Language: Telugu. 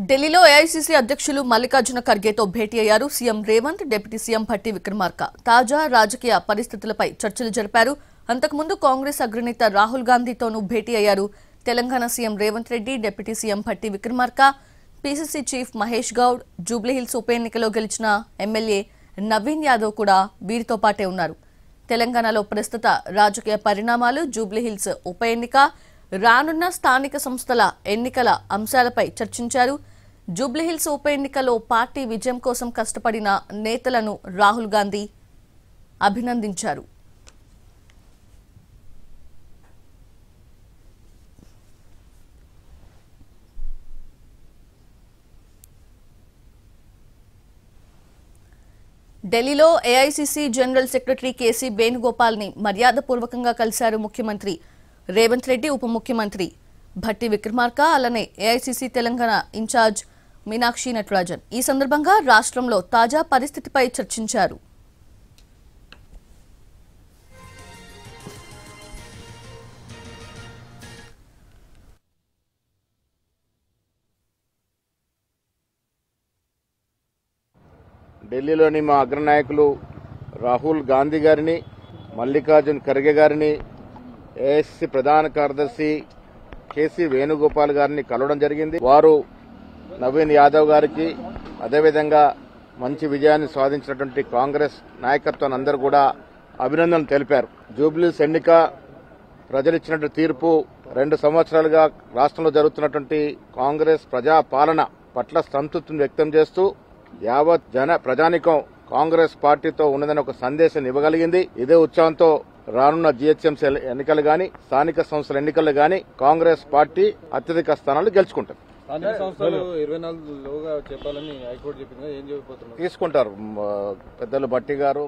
ఢిల్లీలో ఏఐసీసీ అధ్యక్షులు మల్లికార్జున ఖర్గేతో భేటీ అయ్యారు CM Revanth. Deputy CM Bhatti Vikramarka తాజా రాజకీయ పరిస్థితులపై చర్చలు జరిపారు. అంతకుముందు కాంగ్రెస్ అగ్రనేత రాహుల్ గాంధీతోనూ భేటీ అయ్యారు. Telangana CM Revanth Reddy, deputy CM Bhatti Vikramarka, PCC chief Mahesh Goud, Jubilee Hills ఉప ఎన్నికలో గెలిచిన ఎమ్మెల్యే నవీన్ యాదవ్ కూడా వీరితో పాటే ఉన్నారు. తెలంగాణలో ప్రస్తుత రాజకీయ పరిణామాలు, జూబ్లీహిల్స్ ఉప ఎన్నిక, రానున్న స్థానిక సంస్థల ఎన్నికల అంశాలపై చర్చించారు. జూబ్లీహిల్స్ ఉప ఎన్నికలో పార్టీ విజయం కోసం కష్టపడిన నేతలను రాహుల్ గాంధీ అభినందించారు. ఢిల్లీలో AICC general secretary KC Venugopal ని మర్యాదపూర్వకంగా కలిశారు ముఖ్యమంత్రి రేవంత్ రెడ్డి, ఉప ముఖ్యమంత్రి భట్టి విక్రమార్క, అలానే ఏఐసీసీ తెలంగాణ ఇన్ఛార్జ్ మీనాక్షి నటరాజన్. ఈ సందర్భంగా రాష్ట్రంలో తాజా పరిస్థితిపై చర్చించారు. ఢిల్లీలోని మా అగ్రనాయకులు రాహుల్ గాంధీ గారిని, మల్లికార్జున్ ఖర్గే గారిని, ఏఐసీసీ ప్రధాన కార్యదర్శి కేసీ వేణుగోపాల్ గారిని కలవడం జరిగింది. వారు నవీన్ యాదవ్ గారికి, అదేవిధంగా మంచి విజయాన్ని సాధించినటువంటి కాంగ్రెస్ నాయకత్వాన్ని అందరూ కూడా అభినందనలు తెలిపారు. జూబ్లీహిల్స్ ఎన్నిక ప్రజలిచ్చినటువంటి తీర్పు, 2 సంవత్సరాలుగా రాష్ట్రంలో జరుగుతున్నటువంటి కాంగ్రెస్ ప్రజా పాలన పట్ల సంతృప్తిని వ్యక్తం చేస్తూ యావత్ ప్రజానికం కాంగ్రెస్ పార్టీతో ఉన్నదని ఒక సందేశం ఇవ్వగలిగింది. ఇదే ఉత్సాహంతో రానున్న జీహెచ్ఎంసీ ఎన్నికలు గాని, స్థానిక సంస్థల ఎన్నికలు గాని కాంగ్రెస్ పార్టీ అత్యధిక స్థానాలు గెలుచుకుంటారు. చెప్పాలని హైకోర్టు చెప్పింది, ఏం చెప్పబోతున్నారు? తీసుకుంటారు పెద్దలు భట్టి గారు.